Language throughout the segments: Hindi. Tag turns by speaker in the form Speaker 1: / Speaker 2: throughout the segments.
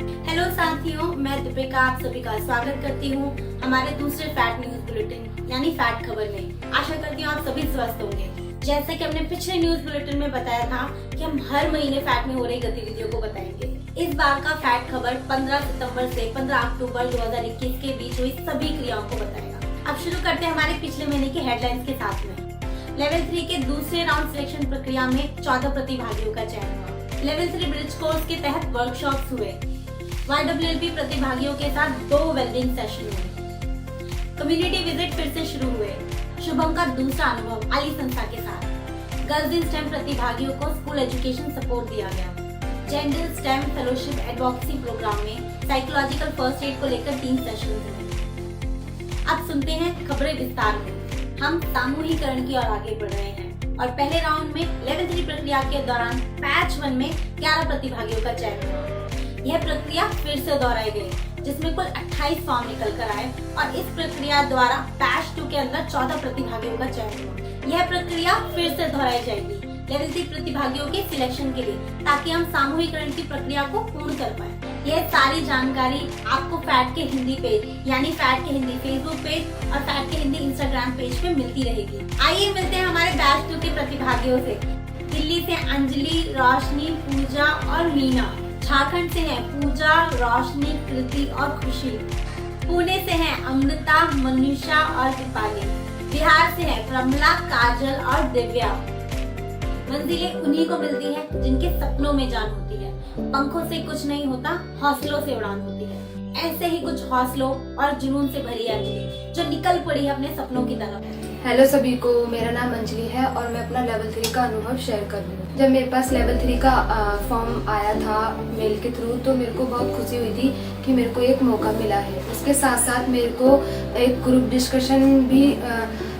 Speaker 1: हेलो साथियों, मैं दीपिका आप सभी का स्वागत करती हूँ हमारे दूसरे फैट न्यूज बुलेटिन यानी फैट खबर में। आशा करती हूँ आप सभी स्वस्थ होंगे। जैसे कि हमने पिछले न्यूज बुलेटिन में बताया था कि हम हर महीने फैट में हो रही गतिविधियों को बताएंगे। इस बार का फैट खबर 15 सितंबर से 15 अक्टूबर 2021 के बीच हुई सभी क्रियाओं को बताएगा। अब शुरू करते हैं हमारे पिछले महीने की हेडलाइंस के साथ में। लेवल 3 के दूसरे राउंड सिलेक्शन प्रक्रिया में 14 प्रतिभागियों का चयन हुआ। लेवल 3 ब्रिज कोर्स के तहत वर्कशॉप्स हुए। YWLP प्रतिभागियों के साथ 2 वेलबिंग सेशन हुए। कम्युनिटी विजिट फिर से शुरू हुए। शुभम का दूसरा अनुभव आली संस्था के साथ। गर्ल्स इन स्टेम प्रतिभागियों को स्कूल एजुकेशन सपोर्ट दिया गया। Gender STEM fellowship advocacy program में साइकोलॉजिकल फर्स्ट एड को लेकर 3 सेशन हुए। अब सुनते हैं खबरें विस्तार में। हम सामूहिकरण की ओर आगे बढ़ रहे हैं और पहले राउंड में लेवल 3 प्रक्रिया के दौरान पैच 1 में 11 प्रतिभागियों का चयन हुआ। यह प्रक्रिया फिर से दोहराई गई, जिसमें कुल 28 फॉर्म निकल कर आए और इस प्रक्रिया द्वारा पैच 2 के अंदर 14 प्रतिभागियों का चयन हुआ। यह प्रक्रिया फिर से दोहराई जाएगी लेवल 3 प्रतिभागियों के सिलेक्शन के लिए, ताकि हम सामूहिकरण की प्रक्रिया को पूर्ण कर पाए। यह सारी जानकारी आपको फैट के हिंदी पेज यानी फैट के हिंदी फेसबुक पेज और फैट के हिंदी इंस्टाग्राम पेज पे मिलती रहेगी। आइए मिलते हैं हमारे बैच 2 के प्रतिभागियों से। दिल्ली से अंजलि, रोशनी, पूजा और मीना। झारखंड से हैं पूजा, रोशनी, कृति और खुशी। पुणे से हैं अमृता, मनीषा और दीपाली। बिहार से हैं प्रमला, काजल और दिव्या। मंजिलें उन्हीं को मिलती है जिनके सपनों में जान होती है। पंखों से कुछ नहीं होता, हौसलों से उड़ान होती है। ऐसे ही कुछ हौसलों और जुनून से भरी अंजलि जो निकल पड़ी है अपने सपनों की तरफ।
Speaker 2: हेलो सभी को, मेरा नाम अंजलि है और मैं अपना लेवल 3 का अनुभव शेयर कर रही हूँ। जब मेरे पास लेवल 3 का फॉर्म आया था मेल के थ्रू, तो मेरे को बहुत खुशी हुई थी कि मेरे को एक मौका मिला है। उसके साथ साथ मेरे को एक ग्रुप डिस्कशन भी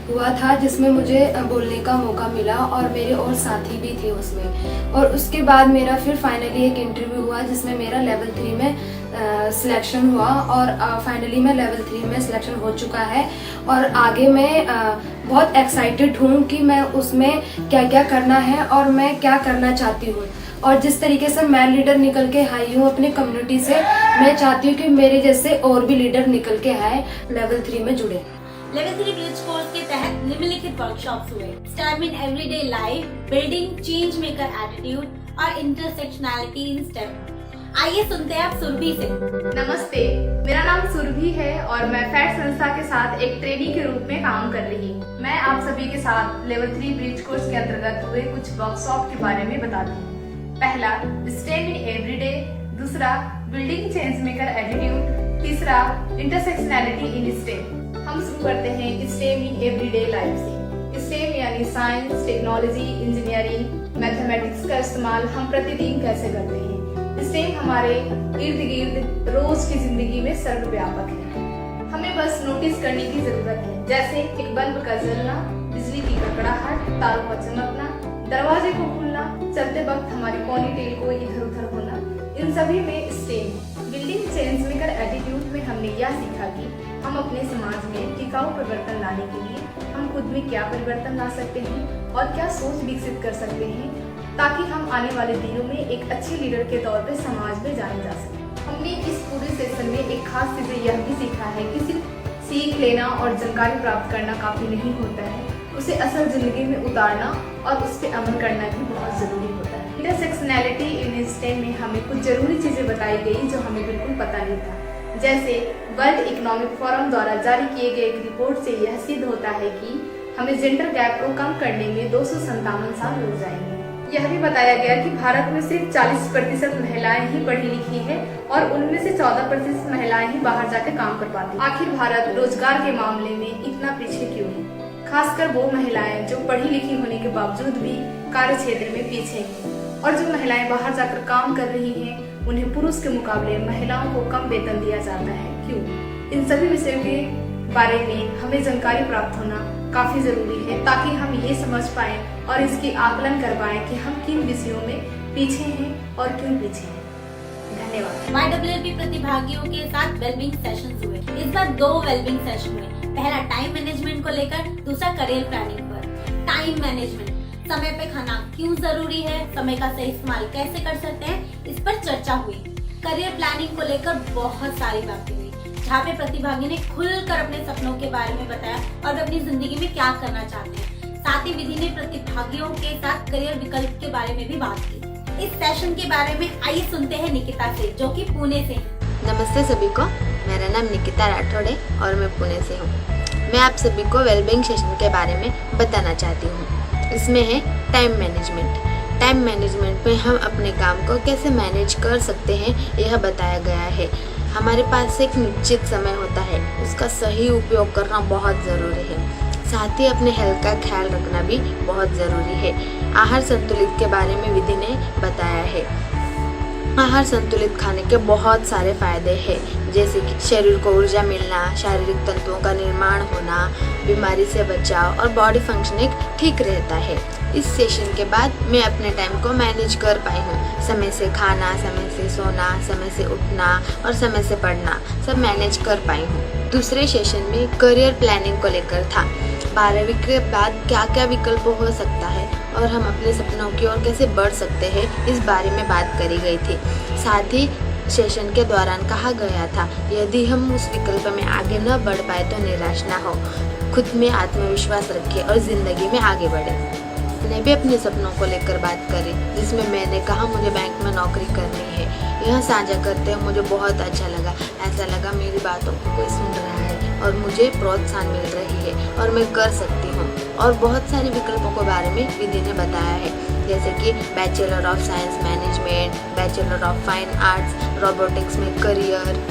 Speaker 2: हुआ था, जिसमें मुझे बोलने का मौका मिला और मेरे और साथी भी थे उसमें। और उसके बाद मेरा फिर फाइनली एक इंटरव्यू हुआ, जिसमें मेरा लेवल 3 में सिलेक्शन हुआ और फाइनली मैं लेवल 3 में सिलेक्शन हो चुका है। और आगे मैं बहुत एक्साइटेड हूँ कि मैं उसमें क्या क्या करना है और मैं क्या करना चाहती हूँ। और जिस तरीके से मैं लीडर निकल के आई हूँ अपनी कम्युनिटी से, मैं चाहती हूँ कि मेरे जैसे और भी लीडर निकल के आए, लेवल 3 में जुड़े।
Speaker 1: लेवल 3 ब्रिज कोर्स के तहत निम्नलिखित वर्कशॉप्स हुए। Stem in everyday life, building change maker attitude और इंटरसेक्शनैलिटी इन स्टेम। आइए सुनते हैं आप सुरभि से।
Speaker 3: नमस्ते, मेरा नाम सुरभि है और मैं फैट संस्था के साथ एक ट्रेनी के रूप में काम कर रही हूँ। मैं आप सभी के साथ लेवल 3 ब्रिज कोर्स के अंतर्गत हुए कुछ वर्कशॉप के बारे में बताती हूँ। पहला, स्टेम इन एवरीडे। दूसरा, बिल्डिंग चेंज मेकर एटीट्यूड। तीसरा, इंटरसेक्शनैलिटी इन स्टेम। हम शुरू करते हैं स्टेम इन एवरीडे लाइफ से। स्टेम यानी साइंस, टेक्नोलॉजी, इंजीनियरिंग, मैथमेटिक्स का इस्तेमाल हम प्रतिदिन कैसे करते हैं। स्टेम हमारे इर्द गिर्द रोज की जिंदगी में सर्वव्यापक है। हमें बस नोटिस करने की जरूरत है, जैसे एक बल्ब का जलना, बिजली की कड़कड़ाहट, तारों का चमकना, दरवाजे को खुलना, चलते वक्त हमारी पॉनीटेल को इधर उधर होना, इन सभी में stem. Building change maker attitude में हमने यह सीखा कि हम अपने समाज में टिकाऊ परिवर्तन लाने के लिए हम खुद में क्या परिवर्तन ला सकते हैं और क्या सोच विकसित कर सकते हैं, ताकि हम आने वाले दिनों में एक अच्छे लीडर के तौर पे समाज में जाने जा सके। हमने इस पूरे सेशन में एक खास चीज यह भी सीखा है कि सिर्फ सीख लेना और जानकारी प्राप्त करना काफी नहीं होता है, उसे असल जिंदगी में उतारना और उस पर अमल करना भी बहुत जरूरी होता है। इंटरसेक्शनैलिटी इन स्टेम में हमें कुछ जरूरी चीजें बताई गई जो हमें बिल्कुल पता नहीं था। जैसे वर्ल्ड इकोनॉमिक फोरम द्वारा जारी किए गए एक रिपोर्ट से यह सिद्ध होता है कि हमें जेंडर गैप को कम करने में 257 साल लग जाएंगे। यह भी बताया गया कि भारत में सिर्फ 40% महिलाएं ही पढ़ी लिखी है और उनमें से 14% महिलाएं ही बाहर जाकर काम कर पाती। आखिर भारत रोजगार के मामले में इतना पीछे क्यों है? खासकर वो महिलाएं जो पढ़ी लिखी होने के बावजूद भी कार्य क्षेत्र में पीछे हैं, और जो महिलाएं बाहर जाकर काम कर रही हैं, उन्हें पुरुष के मुकाबले महिलाओं को कम वेतन दिया जाता है। क्यों? इन सभी विषयों के बारे में हमें जानकारी प्राप्त होना काफी जरूरी है, ताकि हम ये समझ पाए और इसकी आकलन कर पाए कि हम किन विषयों में पीछे हैं और क्यों पीछे हैं। धन्यवाद।
Speaker 1: YWLP प्रतिभागियों के साथ वेलबिंग सेशंस हुए। इस बार 2 वेलबिंग सेशन हुए। पहला टाइम मैनेजमेंट को लेकर, दूसरा करियर प्लानिंग पर। टाइम मैनेजमेंट, समय पे खाना क्यों जरूरी है, समय का सही इस्तेमाल कैसे कर सकते हैं, इस पर चर्चा हुई। करियर प्लानिंग को लेकर बहुत सारी बातें हुई, जहाँ पे प्रतिभागी ने खुलकर अपने सपनों के बारे में बताया और वे अपनी जिंदगी में क्या करना चाहते हैं। साथ ही विधि ने प्रतिभागियों के साथ करियर विकल्प के बारे में भी बात की। इस सेशन के बारे में आइए सुनते हैं निकिता से, जो कि पुणे से है।
Speaker 4: नमस्ते सभी को, मेरा नाम निकिता राठौड़ है और मैं पुणे से हूँ। मैं आप सभी को वेलबींग सेशन के बारे में बताना चाहती हूँ। इसमें है टाइम मैनेजमेंट। टाइम मैनेजमेंट में हम अपने काम को कैसे मैनेज कर सकते हैं यह बताया गया है। हमारे पास एक निश्चित समय होता है, उसका सही उपयोग करना बहुत ज़रूरी है। साथ ही अपने हेल्थ का ख्याल रखना भी बहुत ज़रूरी है। आहार संतुलित के बारे में विधि ने बताया है। आहार संतुलित खाने के बहुत सारे फायदे हैं, जैसे कि शरीर को ऊर्जा मिलना, शारीरिक तंतुओं का निर्माण होना, बीमारी से बचाव और बॉडी फंक्शनिंग ठीक रहता है। इस सेशन के बाद मैं अपने टाइम को मैनेज कर पाई हूँ। समय से खाना, समय से सोना, समय से उठना और समय से पढ़ना सब मैनेज कर पाई हूँ। दूसरे सेशन में करियर प्लानिंग को लेकर था। 12वीं के बाद क्या क्या विकल्प हो सकता है और हम अपने सपनों की ओर कैसे बढ़ सकते हैं, इस बारे में बात करी गई थी। साथ ही सेशन के दौरान कहा गया था, यदि हम उस विकल्प में आगे न बढ़ पाए तो निराश ना हो, खुद में आत्मविश्वास रखें और जिंदगी में आगे बढ़े। मैंने भी अपने सपनों को लेकर बात करी, जिसमें मैंने कहा मुझे बैंक में नौकरी करनी है। यह साझा करते हुए मुझे बहुत अच्छा लगा। ऐसा लगा मेरी बातों को कोई सुन रहा है और मुझे प्रोत्साहन मिल रही है और मैं कर सकती हूँ। और बहुत सारे विकल्पों के बारे में विधि ने बताया है, जैसे कि bachelor of science management, bachelor of fine arts, robotics में career,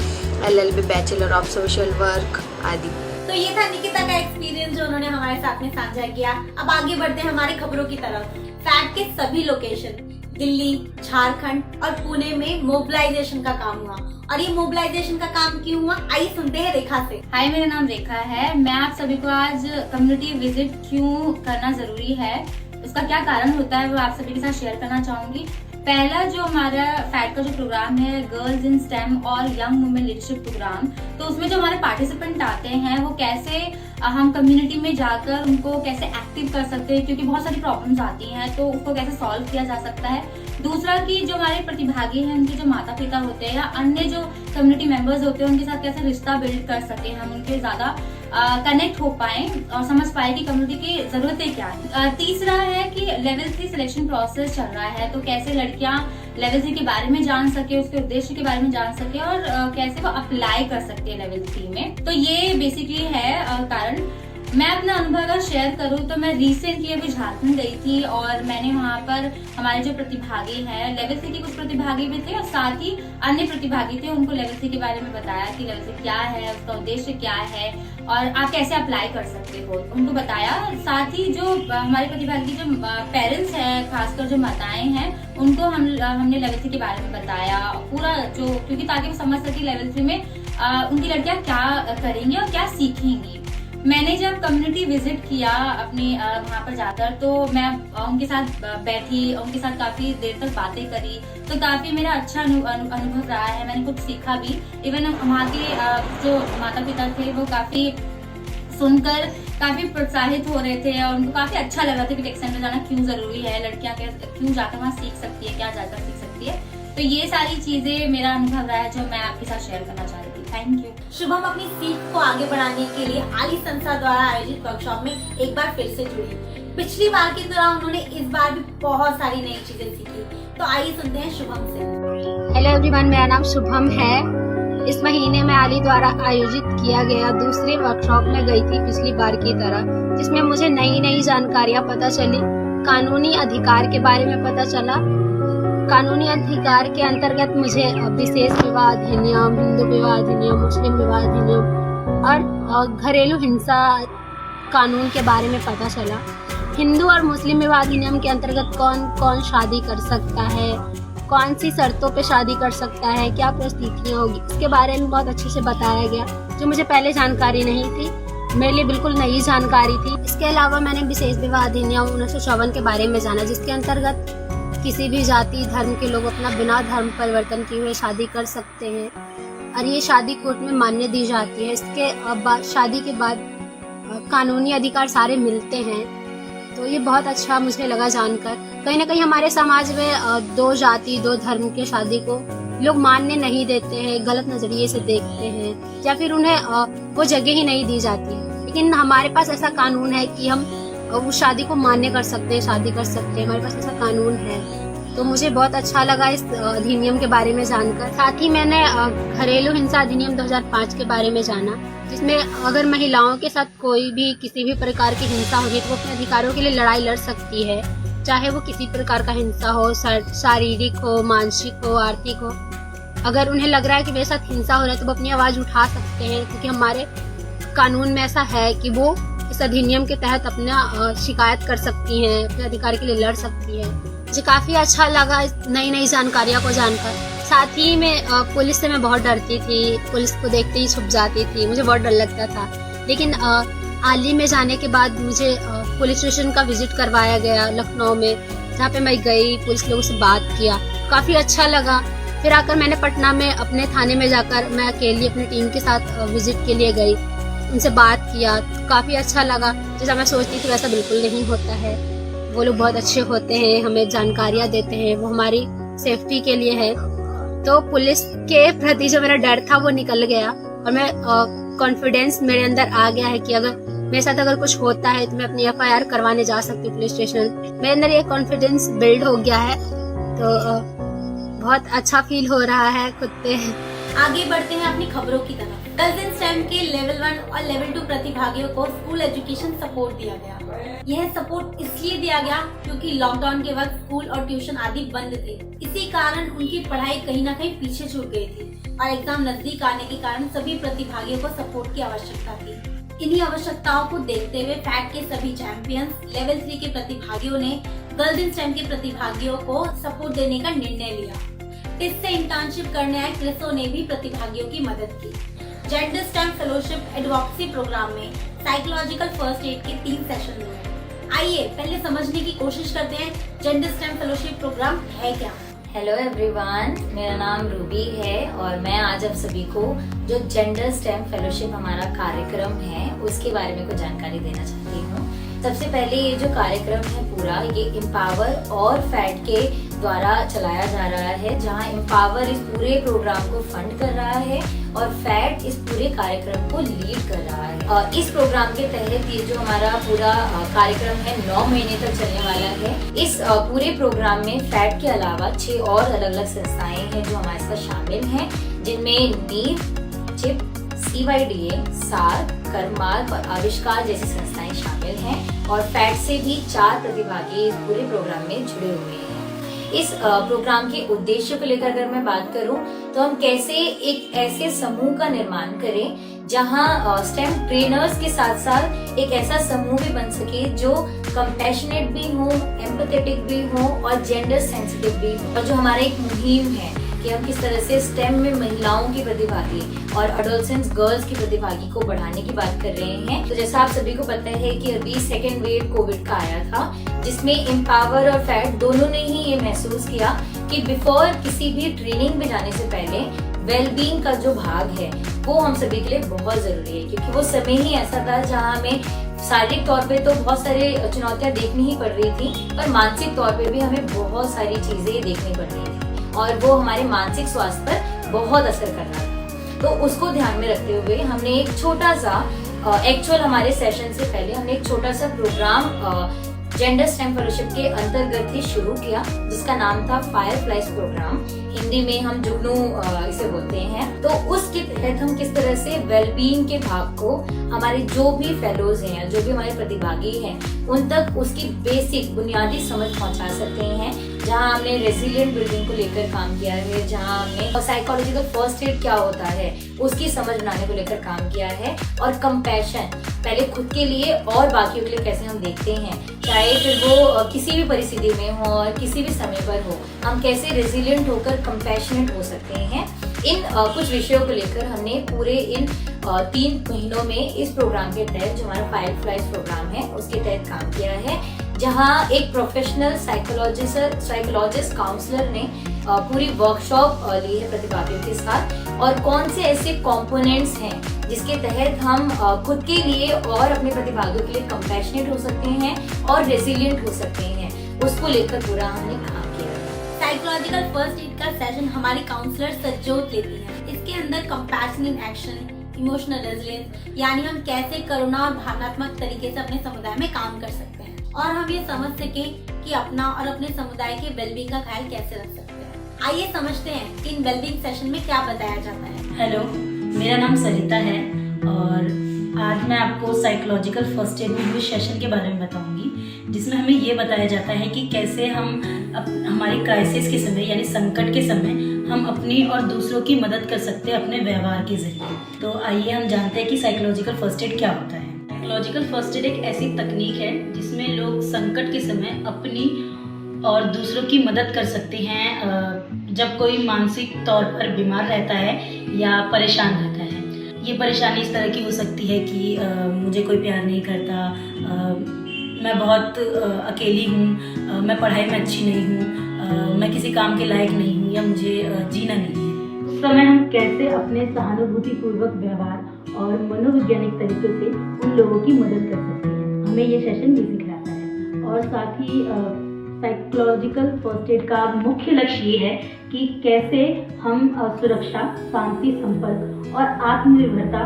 Speaker 4: LLB bachelor of social work आदि।
Speaker 1: तो ये था निकिता का एक्सपीरियंस जो उन्होंने हमारे साथ में साझा किया। अब आगे बढ़ते हैं हमारी खबरों की तरफ। फैट के सभी लोकेशन दिल्ली, झारखंड और पुणे में मोबिलाइजेशन का काम हुआ। और ये मोबिलाइजेशन का काम क्यों हुआ, आइए सुनते हैं रेखा से।
Speaker 5: हाय, मेरा नाम रेखा है। मैं आप सभी को आज कम्युनिटी विजिट क्यों करना जरूरी है, उसका क्या कारण होता है, वो आप सभी के साथ शेयर करना चाहूंगी। पहला जो हमारा फैट का जो प्रोग्राम है, गर्ल्स इन स्टेम और यंग वुमेन लीडरशिप प्रोग्राम, तो उसमें जो हमारे पार्टिसिपेंट आते हैं वो कैसे हम कम्युनिटी में जाकर उनको कैसे एक्टिव कर सकते हैं, क्योंकि बहुत सारी प्रॉब्लम्स आती हैं तो उसको कैसे सॉल्व किया जा सकता है। दूसरा कि जो हमारे प्रतिभागी हैं, उनके जो माता पिता होते हैं या अन्य जो कम्युनिटी मेंबर्स होते हैं, उनके साथ कैसे रिश्ता बिल्ड कर सके, हम उनके ज्यादा कनेक्ट हो पाए और समझ पाए कि कम्युनिटी की जरूरतें क्या है। तीसरा है कि लेवल 3 सिलेक्शन प्रोसेस चल रहा है, तो कैसे लड़कियां लेवल 3 के बारे में जान सके, उसके उद्देश्य के बारे में जान सके और कैसे वो अप्लाई कर सकते हैं लेवल 3 में। तो ये बेसिकली है कारण। मैं अपना अनुभव अगर शेयर करूँ तो मैं रिसेंटली अभी झारखंड गई थी और मैंने वहाँ पर हमारे जो प्रतिभागी हैं, लेवल 3 के कुछ प्रतिभागी भी थे और साथ ही अन्य प्रतिभागी थे, उनको लेवल 3 के बारे में बताया कि लेवल 3 क्या है, उसका उद्देश्य क्या है और आप कैसे अप्लाई कर सकते हो, उनको बताया। साथ ही जो हमारे प्रतिभागी जो पेरेंट्स हैं, खासकर जो माताएं हैं, उनको हमने लेवल 3 के बारे में बताया पूरा, जो क्योंकि ताकि वो समझ सके लेवल 3 में उनकी लड़कियां क्या करेंगी और क्या सीखेंगी। मैंने जब कम्युनिटी विजिट किया अपनी वहाँ पर जाकर, तो मैं उनके साथ बैठी, उनके साथ काफी देर तक बातें करी, तो काफी मेरा अच्छा अनुभव रहा है। मैंने कुछ सीखा भी। इवन वहाँ के जो माता पिता थे वो काफी सुनकर काफी प्रोत्साहित हो रहे थे और उनको काफी अच्छा लग रहा था कि टेक सेंटर जाना क्यों जरूरी है, लड़कियां क्यों जाकर वहाँ सीख सकती है, क्या जाकर सीख सकती है। तो ये सारी चीजें मेरा अनुभव रहा है जो मैं आपके साथ शेयर करना चाह रही थी। Thank you.
Speaker 1: शुभम अपनी सीख को आगे बढ़ाने के लिए आली संस्था द्वारा आयोजित वर्कशॉप में एक बार फिर से जुड़ी। पिछली बार की तरह उन्होंने इस बार भी बहुत सारी नई चीजें सीखी। तो आइए सुनते हैं शुभम से।
Speaker 6: हेलो एवरीवन, मेरा नाम शुभम है। इस महीने में आली द्वारा आयोजित किया गया दूसरे वर्कशॉप में गई थी पिछली बार की तरह, जिसमें मुझे नई नई जानकारियां पता चली। कानूनी अधिकार के बारे में पता चला। कानूनी अधिकार के अंतर्गत मुझे विशेष विवाह अधिनियम, हिंदू विवाह अधिनियम, मुस्लिम विवाह अधिनियम और घरेलू हिंसा कानून के बारे में पता चला। हिंदू और मुस्लिम विवाह अधिनियम के अंतर्गत कौन कौन शादी कर सकता है, कौन सी शर्तों पे शादी कर सकता है, क्या परिस्थितियाँ होगी, इसके बारे में बहुत अच्छे से बताया गया, जो मुझे पहले जानकारी नहीं थी। मेरे लिए बिल्कुल नई जानकारी थी। इसके अलावा मैंने विशेष विवाह अधिनियम 1954 के बारे में जाना, जिसके अंतर्गत किसी भी जाति धर्म के लोग अपना बिना धर्म परिवर्तन किए हुए शादी कर सकते हैं और ये शादी कोर्ट में मान्य दी जाती है। इसके बाद शादी के बाद कानूनी अधिकार सारे मिलते हैं, तो ये बहुत अच्छा मुझे लगा जानकर। कहीं ना कहीं हमारे समाज में दो जाति दो धर्म के शादी को लोग मानने नहीं देते हैं, गलत नजरिए से देखते हैं या फिर उन्हें वो जगह ही नहीं दी जाती है। लेकिन हमारे पास ऐसा कानून है कि हम उस शादी को मान्य कर सकते हैं, शादी कर सकते हैं, हमारे पास ऐसा कानून है। तो मुझे बहुत अच्छा लगा इस अधिनियम के बारे में जानकर। साथ ही मैंने घरेलू हिंसा अधिनियम 2005 के बारे में जाना, जिसमें अगर महिलाओं के साथ कोई भी किसी भी प्रकार की हिंसा हो रही है तो वो अपने अधिकारों के लिए लड़ाई लड़ सकती है, चाहे वो किसी प्रकार का हिंसा हो, शारीरिक हो, मानसिक हो, आर्थिक हो। अगर उन्हें लग रहा है कि मेरे साथ हिंसा हो रहा है तो वो अपनी आवाज उठा सकते हैं, क्योंकि हमारे कानून में ऐसा है कि वो इस अधिनियम के तहत अपना शिकायत कर सकती हैं, अपने अधिकार के लिए लड़ सकती है। मुझे काफी अच्छा लगा नई नई जानकारियों को जानकर। साथ ही में पुलिस से मैं बहुत डरती थी, पुलिस को देखते ही छुप जाती थी, मुझे बहुत डर लगता था। लेकिन आली में जाने के बाद मुझे पुलिस स्टेशन का विजिट करवाया गया लखनऊ में, जहाँ पे मैं गई, पुलिस लोगों से बात किया, काफी अच्छा लगा। फिर आकर मैंने पटना में अपने थाने में जाकर मैं अकेली अपनी टीम के साथ विजिट के लिए गई, उनसे बात किया, तो काफी अच्छा लगा। जैसा मैं सोचती थी वैसा बिल्कुल नहीं होता है। वो लोग बहुत अच्छे होते हैं, हमें जानकारियाँ देते हैं, वो हमारी सेफ्टी के लिए है। तो पुलिस के प्रति जो मेरा डर था वो निकल गया और मैं कॉन्फिडेंस मेरे अंदर आ गया है कि अगर मेरे साथ अगर कुछ होता है तो मैं अपनी FIR करवाने जा सकती हूँ पुलिस स्टेशन। मेरे अंदर ये कॉन्फिडेंस बिल्ड हो गया है, तो बहुत अच्छा फील हो रहा है खुद पे।
Speaker 1: आगे बढ़ते हैं अपनी खबरों की तरफ। गर्ल्स इन स्टेम के लेवल 1 और लेवल 2 प्रतिभागियों को स्कूल एजुकेशन सपोर्ट दिया गया। यह सपोर्ट इसलिए दिया गया क्योंकि लॉकडाउन के वक्त स्कूल और ट्यूशन आदि बंद थे। इसी कारण उनकी पढ़ाई कहीं न कहीं पीछे छूट गई थी और एग्जाम नजदीक आने के कारण सभी प्रतिभागियों को सपोर्ट की आवश्यकता थी। इन्हीं आवश्यकताओं को देखते हुए फैट के सभी चैंपियंस लेवल 3 के प्रतिभागियों ने गर्ल्स इन स्टेम के प्रतिभागियों को सपोर्ट देने का निर्णय लिया। इससे इंटर्नशिप करने आए क्रिसो ने भी प्रतिभागियों की मदद की। Gender STEM fellowship advocacy program में साइकोलॉजिकल फर्स्ट एड के 3 सेशन हुए। आइए पहले समझने की कोशिश करते हैं जेंडर स्टेम फेलोशिप प्रोग्राम है क्या।
Speaker 7: हेलो एवरीवन, मेरा नाम रूबी है और मैं आज आप सभी को जो जेंडर स्टेम फेलोशिप हमारा कार्यक्रम है उसके बारे में कुछ जानकारी देना चाहती हूँ। सबसे पहले ये जो कार्यक्रम है पूरा ये एम्पावर और फैट के द्वारा चलाया जा रहा है, जहाँ एम्पावर इस पूरे प्रोग्राम को फंड कर रहा है और फैट इस पूरे कार्यक्रम को लीड कर रहा है। और इस प्रोग्राम के तहत ये जो हमारा पूरा कार्यक्रम है 9 महीने तक चलने वाला है। इस पूरे प्रोग्राम में फैट के अलावा 6 और अलग अलग संस्थाएं हैं जो हमारे साथ शामिल हैं, जिनमें नीव, चिप, CYDA, सार, कर्मार्क और आविष्कार जैसी संस्थाएं शामिल हैं और फैट से भी 4 प्रतिभागी इस पूरे प्रोग्राम में जुड़े हुए हैं। इस प्रोग्राम के उद्देश्य को लेकर अगर मैं बात करूं तो हम कैसे एक ऐसे समूह का निर्माण करें जहां स्टेम ट्रेनर्स के साथ साथ एक ऐसा समूह भी बन सके जो कंपैशनेट भी हो, एम्पैथेटिक भी हो और जेंडर सेंसिटिव भी हो। और जो हमारा एक मुहिम है कि हम किस तरह से स्टेम में महिलाओं की प्रतिभागी और एडोलसेंस गर्ल्स की प्रतिभागी को बढ़ाने की बात कर रहे हैं। तो जैसा आप सभी को पता है कि अभी सेकेंड वेव कोविड का आया था, जिसमें एम्पावर और फैट दोनों ने ही ये महसूस किया कि बिफोर किसी भी ट्रेनिंग में जाने से पहले वेलबींग का जो भाग है वो हम सभी के लिए बहुत जरूरी है, क्योंकि वो समय ही ऐसा था जहाँ हमें शारीरिक तौर पे तो बहुत सारे चुनौतियां देखनी ही पड़ रही थी, पर मानसिक तौर पे भी हमें बहुत सारी चीजें देखनी पड़ रही थी और वो हमारे मानसिक स्वास्थ्य पर बहुत असर कर रहा था। तो उसको ध्यान में रखते हुए हमने एक छोटा सा एक्चुअल हमारे सेशन से पहले हमने एक छोटा सा प्रोग्राम जेंडर स्टेम फेलोशिप के अंतर्गत ही शुरू किया, जिसका नाम था फायरफ्लाइज प्रोग्राम। हिंदी में हम जुगनू इसे बोलते हैं। तो उसके तहत हम किस तरह से वेलबींग के भाग को हमारे जो भी फेलोज हैं, जो भी हमारे प्रतिभागी हैं, उन तक उसकी बेसिक बुनियादी समझ पहुंचा सकते हैं। जहां हमने रेजिलिएंट बिल्डिंग को लेकर काम किया है, जहां हमने साइकोलॉजिकल फर्स्ट एड क्या होता है उसकी समझ बनाने को लेकर काम किया है, और कंपैशन पहले खुद के लिए और बाकियों के लिए कैसे हम देखते हैं, चाहे फिर वो किसी भी परिस्थिति में हो और किसी भी समय पर हो, हम कैसे रेजिलिएंट होकर कंपैशनेट हो सकते हैं। इन कुछ विषयों को लेकर हमने पूरे इन 3 महीनों में इस प्रोग्राम के तहत जो हमारा फायरफ्लाइज प्रोग्राम है उसके तहत काम किया है, जहां एक प्रोफेशनल साइकोलॉजिस्ट काउंसलर ने पूरी वर्कशॉप ली है प्रतिभागियों के साथ, और कौन से ऐसे कंपोनेंट्स हैं जिसके तहत हम खुद के लिए और अपने प्रतिभागियों के लिए कंपैशनेट हो सकते हैं और रेजिलिएंट हो सकते हैं, उसको लेकर पूरा हमने काम किया।
Speaker 1: साइकोलॉजिकल फर्स्ट एड का सेशन हमारी काउंसलर सज्जोत लेती है। इसके अंदर compassion in action, emotional resilience, यानी हम कैसे करुणा और भावनात्मक तरीके से अपने समुदाय में काम कर सकते हैं और हम ये समझ सकें कि अपना और अपने समुदाय के वेलबींग का ख्याल कैसे रख सकते हैं। आइए समझते हैं कि इन वेलबींग सेशन में क्या बताया जाता है।
Speaker 8: हेलो, मेरा नाम सरिता है और आज मैं आपको psychological first add English session के बारे में बताऊंगी, जिसमें हमें ये बताया जाता है कि कैसे हम हमारी क्राइसिस के समय यानी संकट के समय हम अपनी और दूसरों की मदद कर सकते हैं अपने व्यवहार के जरिए। तो आइए हम जानते हैं कि साइकोलॉजिकल फर्स्ट एड क्या होता है। साइकोलॉजिकल फर्स्ट एड एक ऐसी तकनीक है जिसमें लोग संकट के समय अपनी और दूसरों की मदद कर सकते हैं जब कोई मानसिक तौर पर बीमार रहता है या परेशान रहता है। ये परेशानी इस तरह की हो सकती है कि मुझे कोई प्यार नहीं करता, मैं बहुत अकेली हूँ, मैं पढ़ाई में अच्छी नहीं हूँ, मैं किसी काम के लायक नहीं हूँ या मुझे जीना नहीं है। उस समय हम कैसे अपने सहानुभूतिपूर्वक व्यवहार और मनोवैज्ञानिक तरीकों से उन लोगों की मदद कर सकते हैं, हमें ये सेशन ये सिखाता है। और साथ ही साइकोलॉजिकल फर्स्ट एड का मुख्य लक्ष्य ये है कि कैसे हम सुरक्षा, शांति, संपर्क और आत्मनिर्भरता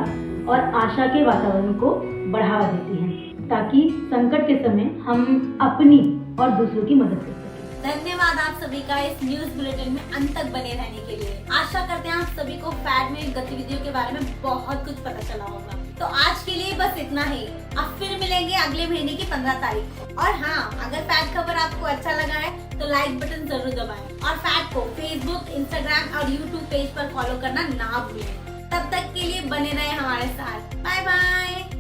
Speaker 8: और आशा के वातावरण को बढ़ावा देते हैं ताकि संकट के समय हम अपनी और दूसरों की मदद कर सकें।
Speaker 1: धन्यवाद आप सभी का इस न्यूज बुलेटिन में अंत तक बने रहने के लिए। आशा करते हैं आप सभी को फैट में गतिविधियों के बारे में बहुत कुछ पता चला होगा। तो आज के लिए बस इतना ही। अब फिर मिलेंगे अगले महीने की 15 तारीख को। और हाँ, अगर फैट खबर आपको अच्छा लगा है तो लाइक बटन जरूर दबाएं और फैट को फेसबुक, इंस्टाग्राम और यूट्यूब पेज पर फॉलो करना ना भूलें। तब तक के लिए बने रहे हमारे साथ। Bye bye.